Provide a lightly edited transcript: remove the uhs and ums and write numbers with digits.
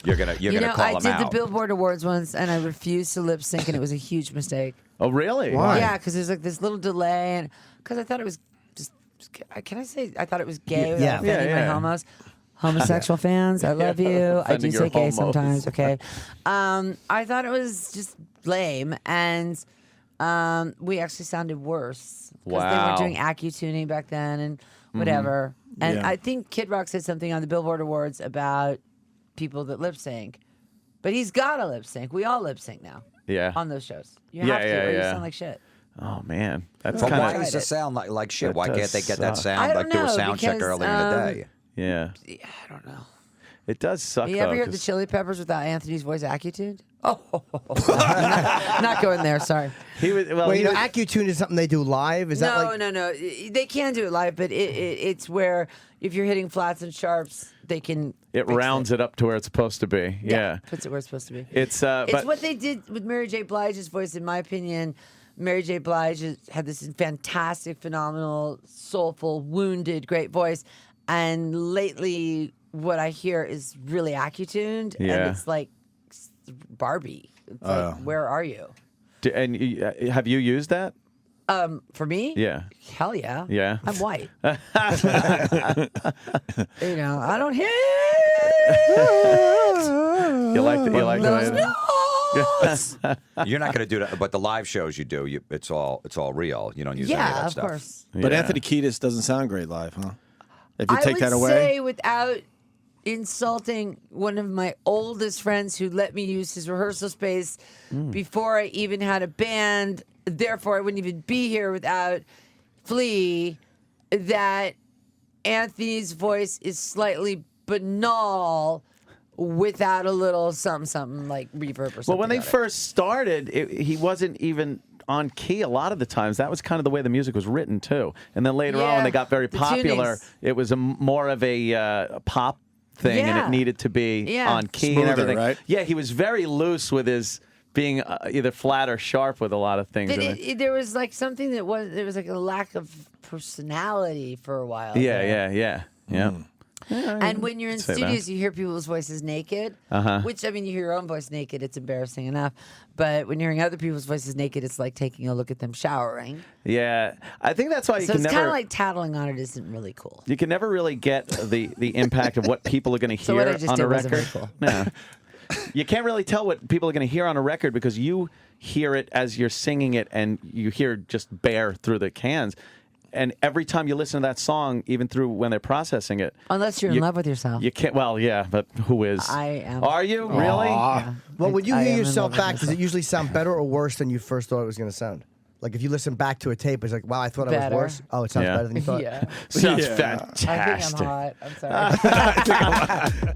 you're gonna call them out. I did the Billboard Awards once, and I refused to lip sync, and it was a huge mistake. Oh, really? Why? Yeah, because there's like this little delay, and because I thought it was just. Can I say I thought it was gay without offending my homos? Homosexual fans, I love you. I do say gay sometimes, okay? I thought it was just lame, and we actually sounded worse. Because they weren't doing accu-tuning back then and whatever. And I think Kid Rock said something on the Billboard Awards about people that lip sync. But he's got to lip sync. We all lip sync now. Yeah. On those shows. You have to, or you sound like shit. Oh, man. That's But kind why does it sound like shit? Why can't they get that I sound, don't do a know, sound check because, earlier in the day? Yeah. I don't know. It does suck, You ever though, heard the 'cause- Chili Peppers without Anthony's voice accu-tuned? Oh, not going there. Sorry. He was, well, Wait, he you know, was- AccuTune is something they do live? Is that like... No. They can do it live, but it's where if you're hitting flats and sharps, they can. it fix rounds it up to where it's supposed to be. Yeah. puts it where it's supposed to be. It's It's what they did with Mary J. Blige's voice, in my opinion. Mary J. Blige had this fantastic, phenomenal, soulful, wounded, great voice, and lately, what I hear is really accu-tuned, and it's like Barbie. It's like, where are you? And have you used that? For me? Yeah. Hell yeah. Yeah. I'm white. I don't hear. You like the Those way notes. You're not going to do that, but the live shows you do, it's all real. You don't use any of that Yeah, of stuff. course. But Anthony Kiedis doesn't sound great live, huh? If you I take would that away, say, without insulting one of my oldest friends who let me use his rehearsal space before I even had a band, therefore I wouldn't even be here without Flea, that Anthony's voice is slightly banal without a little something like reverb or something. Well, when they on it. first started, he wasn't even on key a lot of the times. That was kind of the way the music was written, too. And then later on, when they got very the popular, tunings. it was more of a pop thing, and it needed to be on key Smoother, and everything. right? Yeah, he was very loose with his being either flat or sharp with a lot of things. But there was like something there was like a lack of personality for a while. Yeah. And when you're in say studios, that. you hear people's voices naked, which, I mean, you hear your own voice naked, it's embarrassing enough. But when you're hearing other people's voices naked, it's like taking a look at them showering. Yeah. I think that's why you So can it's never... kind of like tattling on it isn't really cool. You can never really get the impact of what people are going to hear So what I just on did a wasn't record. very cool. No. You can't really tell what people are going to hear on a record because you hear it as you're singing it and you hear just bare through the cans. And every time you listen to that song, even through when they're processing it, Unless you're in love with yourself. you can't. Well, yeah, but who is? I am. Are you really? Yeah. Well, when you I hear am in yourself love with back, does it myself. usually sound better or worse than you first thought it was going to sound? Like if you listen back to a tape, it's like, wow, I thought I was Better. worse. Oh, it sounds Yeah. better than you thought. Yeah. Sounds Yeah. fantastic. I think I'm hot. I'm sorry.